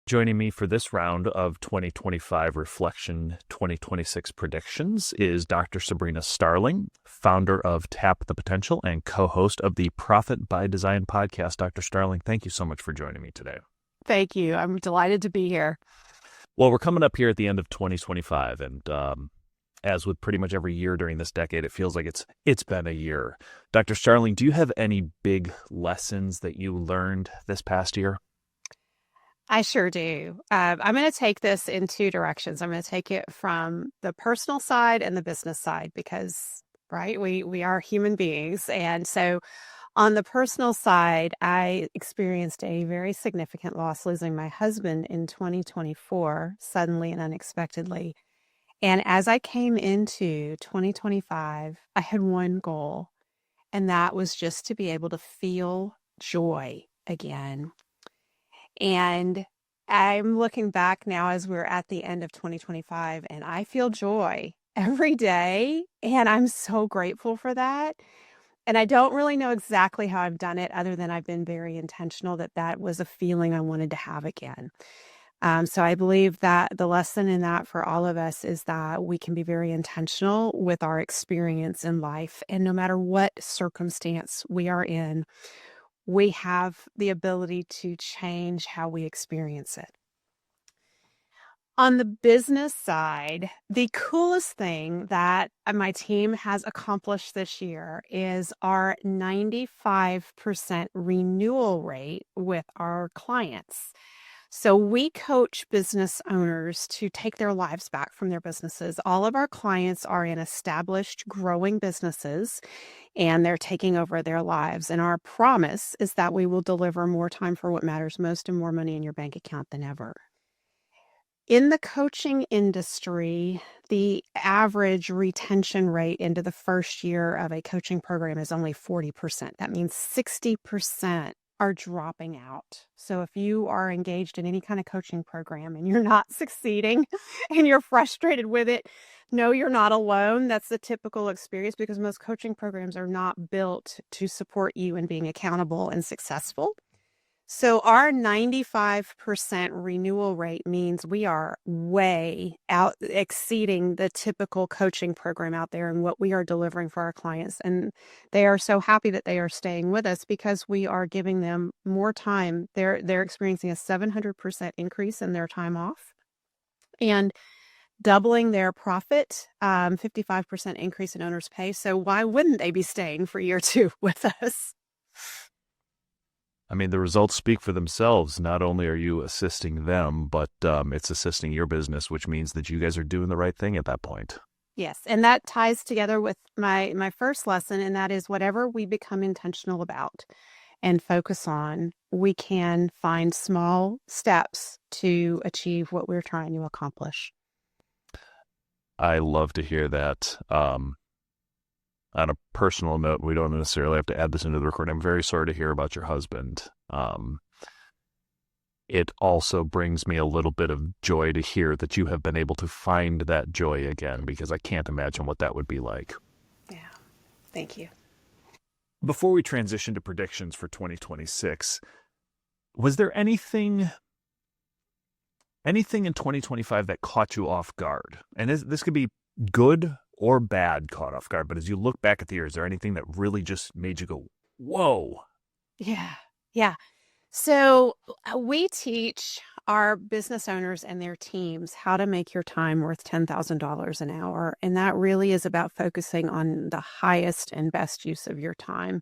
Joining me for this round of 2025 Reflection 2026 Predictions is Dr. Sabrina Starling, founder of Tap the Potential and co-host of the Profit by Design podcast. Dr. Starling, thank you so much for joining me today. Thank you. I'm delighted to be here. Well, we're coming up here at the end of 2025, and as with pretty much every year during this decade, it feels like it's been a year. Dr. Starling, do you have any big lessons that you learned this past year? I sure do. I'm going to take this in two directions. I'm going to take it from the personal side and the business side because, right, we are human beings. And so on the personal side, I experienced a very significant loss, losing my husband in 2024, suddenly and unexpectedly. And as I came into 2025, I had one goal, and that was just to be able to feel joy again. And I'm looking back now as we're at the end of 2025, and I feel joy every day. And I'm so grateful for that. And I don't really know exactly how I've done it, other than I've been very intentional that was a feeling I wanted to have again. So I believe that the lesson in that for all of us is that we can be very intentional with our experience in life. And no matter what circumstance we are in, we have the ability to change how we experience it. On the business side, the coolest thing that my team has accomplished this year is our 95% renewal rate with our clients. So we coach business owners to take their lives back from their businesses. All of our clients are in established, growing businesses, and they're taking over their lives. And our promise is that we will deliver more time for what matters most and more money in your bank account than ever. In the coaching industry, the average retention rate into the first year of a coaching program is only 40%. That means 60% are dropping out. So if you are engaged in any kind of coaching program and you're not succeeding and you're frustrated with it, no, you're not alone. That's the typical experience because most coaching programs are not built to support you in being accountable and successful. So our 95% renewal rate means we are way out exceeding the typical coaching program out there and what we are delivering for our clients. And they are so happy that they are staying with us because we are giving them more time. They're experiencing a 700% increase in their time off and doubling their profit, 55% increase in owner's pay. So why wouldn't they be staying for year two with us? I mean, the results speak for themselves. Not only are you assisting them, but it's assisting your business, which means that you guys are doing the right thing at that point. Yes, and that ties together with my first lesson, and that is whatever we become intentional about and focus on, we can find small steps to achieve what we're trying to accomplish. I love to hear that. On a personal note, we don't necessarily have to add this into the recording. I'm very sorry to hear about your husband. It also brings me a little bit of joy to hear that you have been able to find that joy again, because I can't imagine what that would be like. Yeah, thank you. Before we transition to predictions for 2026, was there anything in 2025 that caught you off guard? And this could be good or bad caught off guard, but as you look back at the year, is there anything that really just made you go, whoa? Yeah. So we teach our business owners and their teams how to make your time worth $10,000 an hour. And that really is about focusing on the highest and best use of your time.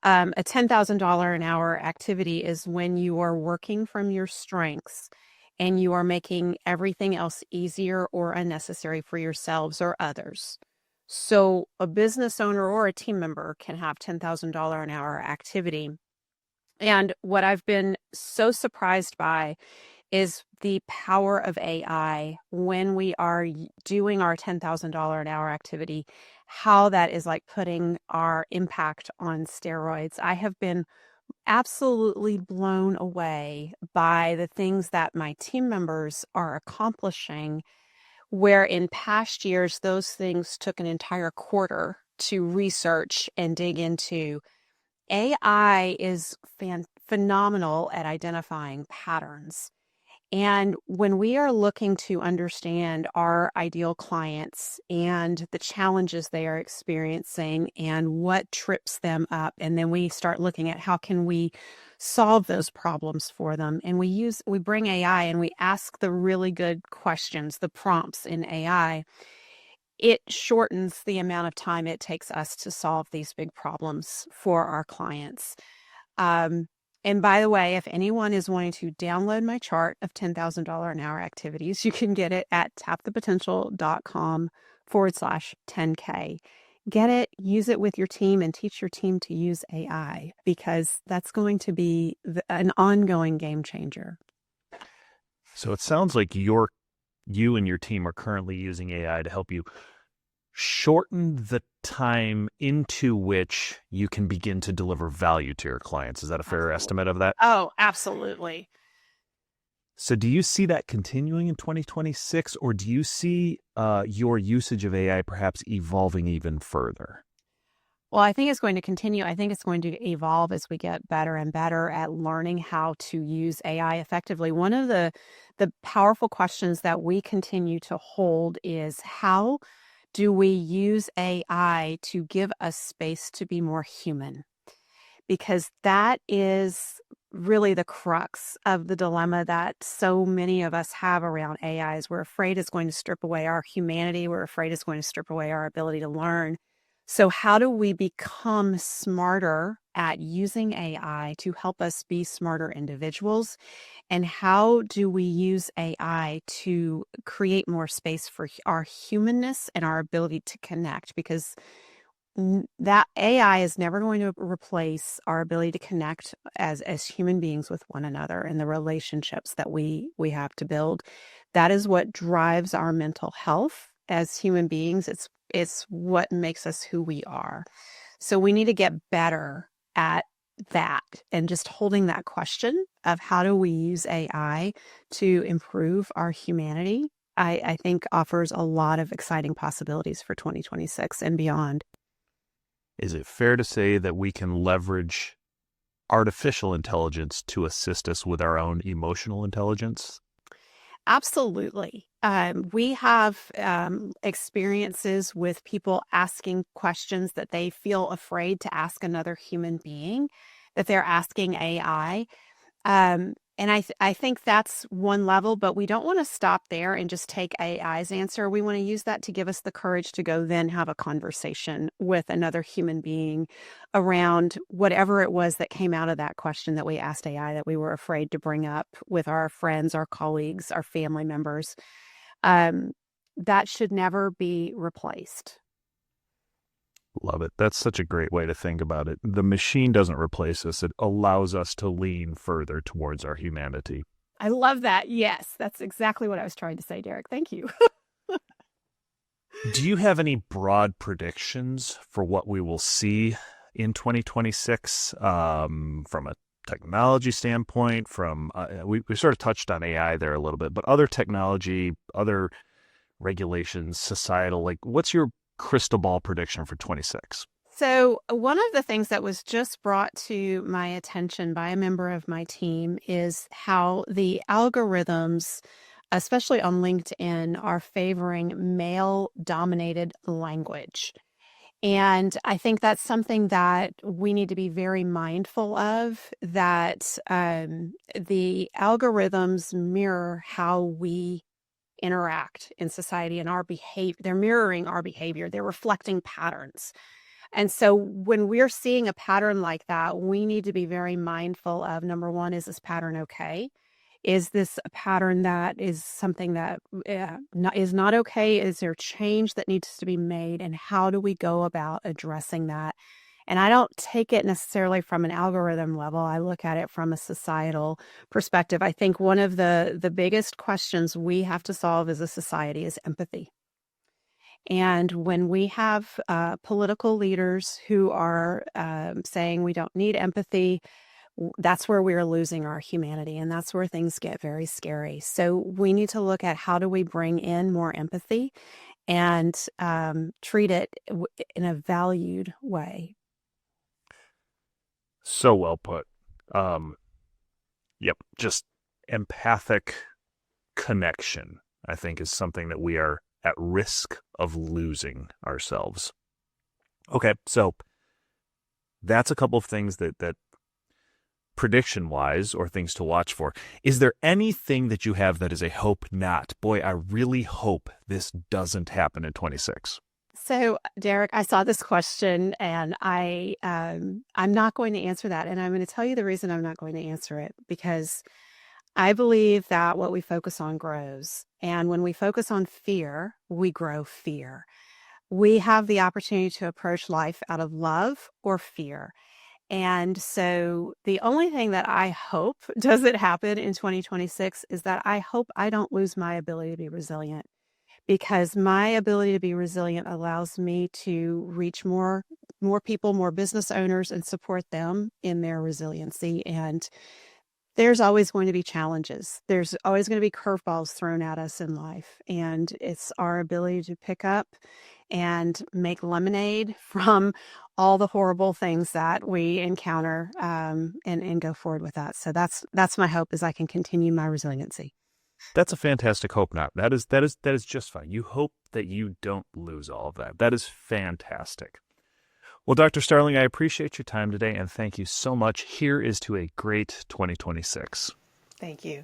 A $10,000 an hour activity is when you are working from your strengths and you are making everything else easier or unnecessary for yourselves or others. So a business owner or a team member can have $10,000 an hour activity. And what I've been so surprised by is the power of AI when we are doing our $10,000 an hour activity, how that is like putting our impact on steroids. I have been absolutely blown away by the things that my team members are accomplishing, where in past years, those things took an entire quarter to research and dig into. AI is phenomenal at identifying patterns. And when we are looking to understand our ideal clients and the challenges they are experiencing and what trips them up, and then we start looking at how can we solve those problems for them. And we bring AI and we ask the really good questions, the prompts in AI. It shortens the amount of time it takes us to solve these big problems for our clients. Um, and by the way, if anyone is wanting to download my chart of $10,000 an hour activities, you can get it at tapthepotential.com/10K. Get it, use it with your team, and teach your team to use AI, because that's going to be an ongoing game changer. So it sounds like you and your team are currently using AI to help you shorten the time into which you can begin to deliver value to your clients. Is that a fair estimate of that? Oh, absolutely. So do you see that continuing in 2026, or do you see your usage of AI perhaps evolving even further? Well, I think it's going to continue. I think it's going to evolve as we get better and better at learning how to use AI effectively. One of the powerful questions that we continue to hold is, how do we use AI to give us space to be more human? Because that is really the crux of the dilemma that so many of us have around AI. Is we're afraid it's going to strip away our humanity. We're afraid it's going to strip away our ability to learn. So how do we become smarter at using AI to help us be smarter individuals? And how do we use AI to create more space for our humanness and our ability to connect? Because that AI is never going to replace our ability to connect as human beings with one another and the relationships that we have to build. That is what drives our mental health as human beings. It's what makes us who we are. So we need to get better at that, and just holding that question of how do we use AI to improve our humanity, I think offers a lot of exciting possibilities for 2026 and beyond. Is it fair to say that we can leverage artificial intelligence to assist us with our own emotional intelligence? Absolutely. We have experiences with people asking questions that they feel afraid to ask another human being, that they're asking AI. And I think that's one level, but we don't want to stop there and just take AI's answer. We want to use that to give us the courage to go then have a conversation with another human being around whatever it was that came out of that question that we asked AI that we were afraid to bring up with our friends, our colleagues, our family members. Um, that should never be replaced. Love it. That's such a great way to think about it. The machine doesn't replace us. It allows us to lean further towards our humanity. I love that. Yes, that's exactly what I was trying to say, Derek. Thank you. Do you have any broad predictions for what we will see in 2026 from a technology standpoint? We sort of touched on AI there a little bit, but other technology, other regulations, societal, like what's your crystal ball prediction for 26? So, one of the things that was just brought to my attention by a member of my team is how the algorithms, especially on LinkedIn, are favoring male dominated language. And I think that's something that we need to be very mindful of, that the algorithms mirror how we interact in society and our behavior. They're mirroring our behavior, they're reflecting patterns. And so when we're seeing a pattern like that, we need to be very mindful of, number one, is this pattern okay? Is this a pattern that is something that is not okay? Is there change that needs to be made? And how do we go about addressing that? And I don't take it necessarily from an algorithm level. I look at it from a societal perspective. I think one of the biggest questions we have to solve as a society is empathy. And when we have political leaders who are saying we don't need empathy, that's where we're losing our humanity, and that's where things get very scary. So we need to look at, how do we bring in more empathy and treat it in a valued way. So well put. Yep, just empathic connection, I think, is something that we are at risk of losing ourselves. Okay, so that's a couple of things that prediction-wise, or things to watch for. Is there anything that you have that is a hope not? Boy, I really hope this doesn't happen in 26. So, Derek, I saw this question and I'm not going to answer that. And I'm going to tell you the reason I'm not going to answer it, because I believe that what we focus on grows. And when we focus on fear, we grow fear. We have the opportunity to approach life out of love or fear. And so the only thing that I hope doesn't happen in 2026 is that I hope I don't lose my ability to be resilient, because my ability to be resilient allows me to reach more people, more business owners, and support them in their resiliency. And there's always going to be challenges. There's always going to be curveballs thrown at us in life. And it's our ability to pick up and make lemonade from all the horrible things that we encounter, and go forward with that. So that's my hope, is I can continue my resiliency. That's a fantastic hope not. That is just fine. You hope that you don't lose all of that. That is fantastic. Well, Dr. Starling, I appreciate your time today, and thank you so much. Here is to a great 2026. Thank you.